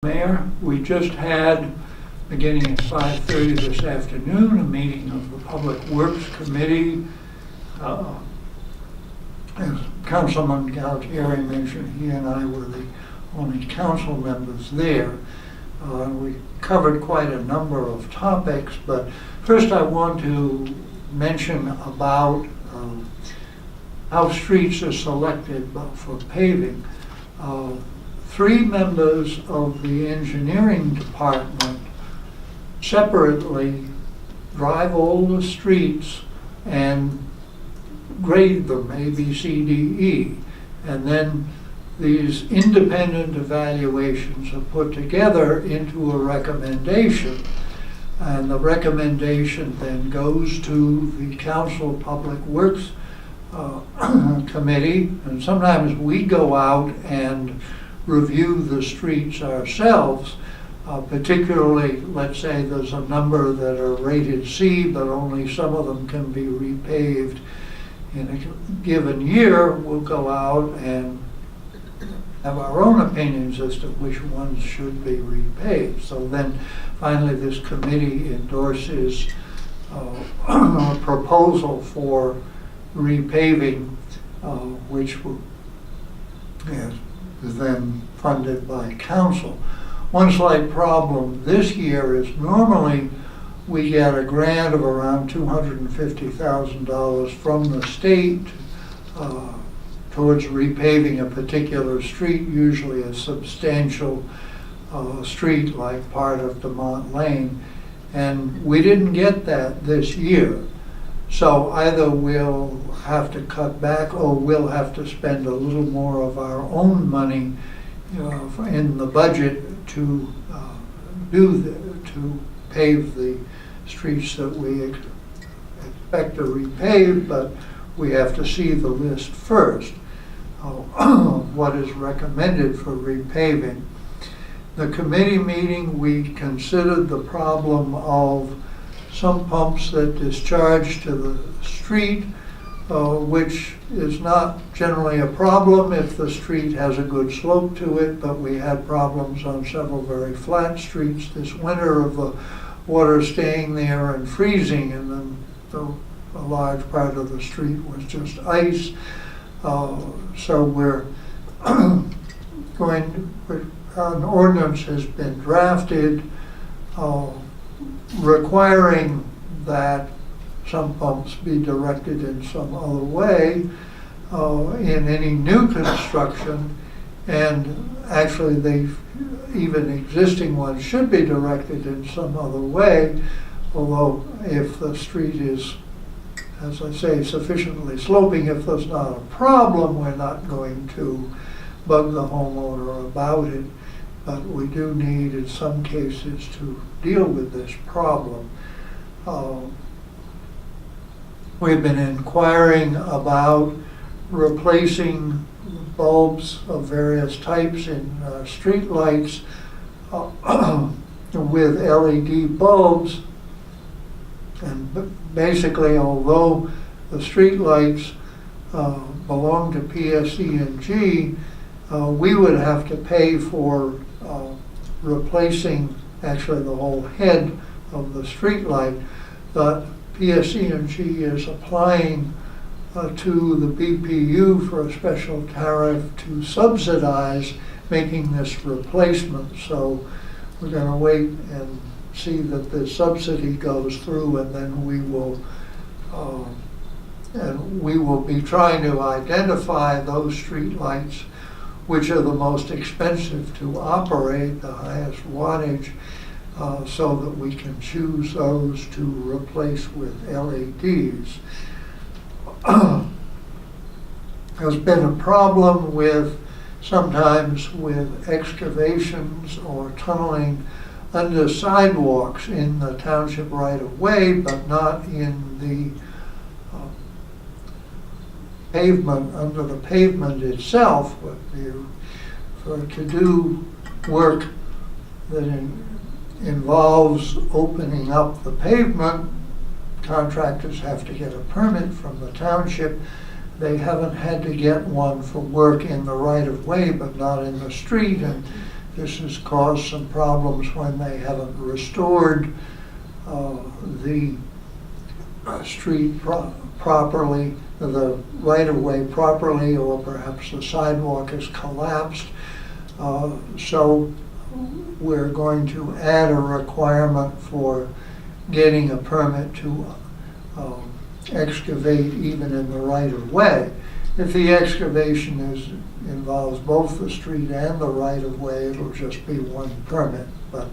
Mayor, we just had, beginning at 5:30 this afternoon, a meeting of the Public Works Committee. As Councilman Galtieri mentioned, he and I were the only council members there. We covered quite a number of topics, but first I want to mention about how streets are selected for paving. Three members of the engineering department separately drive all the streets and grade them, A, B, C, D, E. And then these independent evaluations are put together into a recommendation. And the recommendation then goes to the Council Public Works Committee. And sometimes we go out and review the streets ourselves, particularly, let's say there's a number that are rated C, but only some of them can be repaved in a given year. We'll go out and have our own opinions as to which ones should be repaved. So then finally this committee endorses a proposal for repaving, which is then funded by council. One slight problem this year is normally we get a grant of around $250,000 from the state towards repaving a particular street, usually a substantial street like part of Demont Lane, and we didn't get that this year. So either we'll have to cut back or we'll have to spend a little more of our own money in the budget to to pave the streets that we expect to repave, but we have to see the list first, what is recommended for repaving. The committee meeting, we considered the problem of some pumps that discharge to the street, which is not generally a problem if the street has a good slope to it, but we had problems on several very flat streets this winter of the water staying there and freezing, and then a large part of the street was just ice. So we're an ordinance has been drafted requiring that some pumps be directed in some other way in any new construction, and actually even existing ones should be directed in some other way, although if the street is, as I say, sufficiently sloping, if there's not a problem, we're not going to bug the homeowner about it. But we do need, in some cases, to deal with this problem. We've been inquiring about replacing bulbs of various types in street lights with LED bulbs. And basically, although the street lights belong to PSE&G, we would have to pay for replacing actually the whole head of the street light, but PSE&G is applying to the BPU for a special tariff to subsidize making this replacement. So we're going to wait and see that the subsidy goes through, and then we will be trying to identify those street lights which are the most expensive to operate, the highest wattage, so that we can choose those to replace with LEDs. There's been a problem sometimes with excavations or tunneling under sidewalks in the township right of way, but not in the pavement, under the pavement itself. To do work that involves opening up the pavement, contractors have to get a permit from the township. They haven't had to get one for work in the right of way, but not in the street, and This has caused some problems when they haven't restored the street properly, the right-of-way properly, or perhaps the sidewalk has collapsed. So we're going to add a requirement for getting a permit to excavate even in the right-of-way. If the excavation involves both the street and the right-of-way, it'll just be one permit. But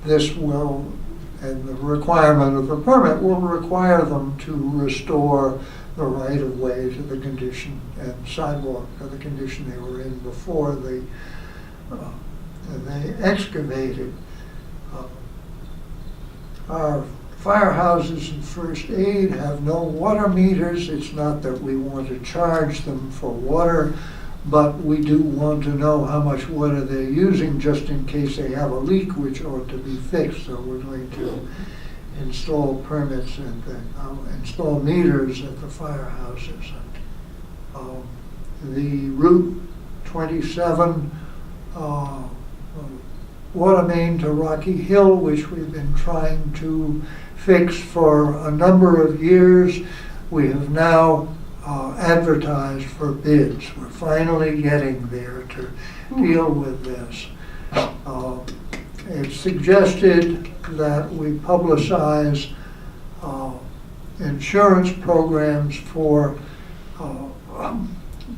this will, and the requirement of the permit will require them to restore the right-of-way to the condition and sidewalk to the condition they were in before they excavated. Our firehouses and first aid have no water meters. It's not that we want to charge them for water, but we do want to know how much water they're using just in case they have a leak which ought to be fixed. So we're going to install permits and install meters at the firehouses. The Route 27 water main to Rocky Hill, which we've been trying to fix for a number of years, we have now advertised for bids. We're finally getting there to deal with this. It's suggested that we publicize insurance programs for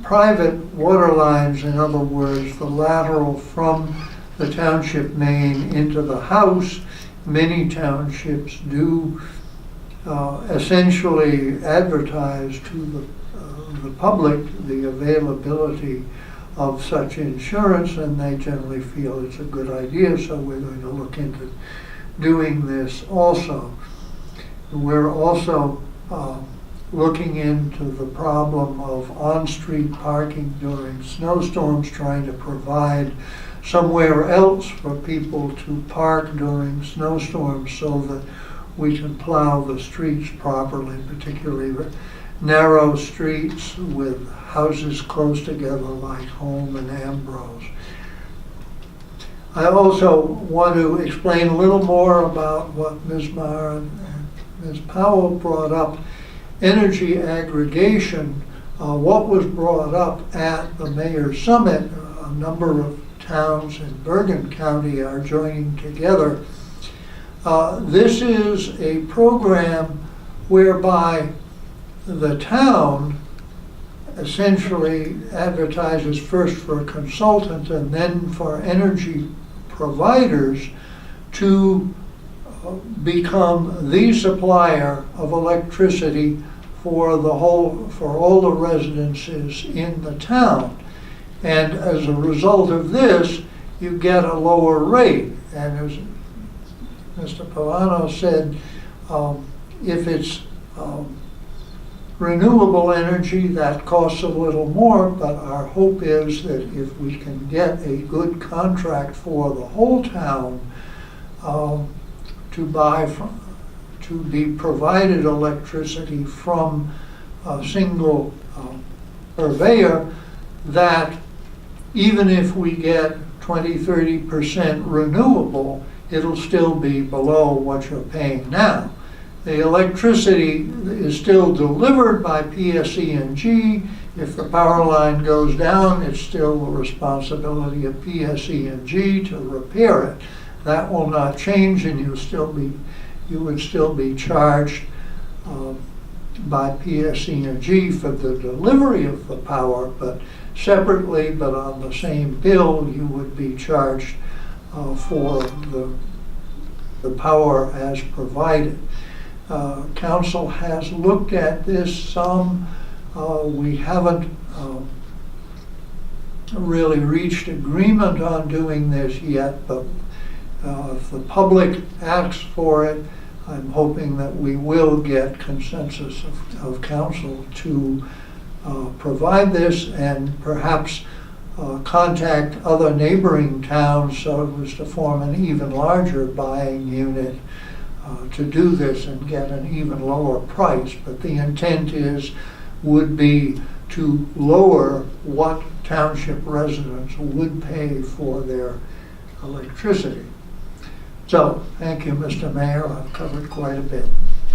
private water lines, in other words, the lateral from the township main into the house. Many townships do essentially advertise to the public the availability of such insurance, and they generally feel it's a good idea, so we're going to look into doing this also. We're also looking into the problem of on-street parking during snowstorms, trying to provide somewhere else for people to park during snowstorms so that we can plow the streets properly, particularly narrow streets with houses close together like Home and Ambrose. I also want to explain a little more about what Ms. Maher and Ms. Powell brought up, energy aggregation. What was brought up at the Mayor's Summit, a number of towns in Bergen County are joining together. This is a program whereby the town essentially advertises first for a consultant and then for energy providers to become the supplier of electricity for all the residences in the town. And as a result of this, you get a lower rate. And as Mr. Polano said, if it's renewable energy, that costs a little more, but our hope is that if we can get a good contract for the whole town to be provided electricity from a single purveyor, that even if we get 20-30% renewable, it'll still be below what you're paying now. The electricity is still delivered by PSE&G. If the power line goes down, it's still the responsibility of PSE&G to repair it. That will not change, and you would still be charged by PSE&G for the delivery of the power, but separately, but on the same bill, you would be charged for the power as provided. Council has looked at this some. We haven't really reached agreement on doing this yet, but if the public asks for it, I'm hoping that we will get consensus of council to provide this, and perhaps contact other neighboring towns so as to form an even larger buying unit to do this and get an even lower price. But the intent would be to lower what township residents would pay for their electricity. So, thank you, Mr. Mayor. I've covered quite a bit.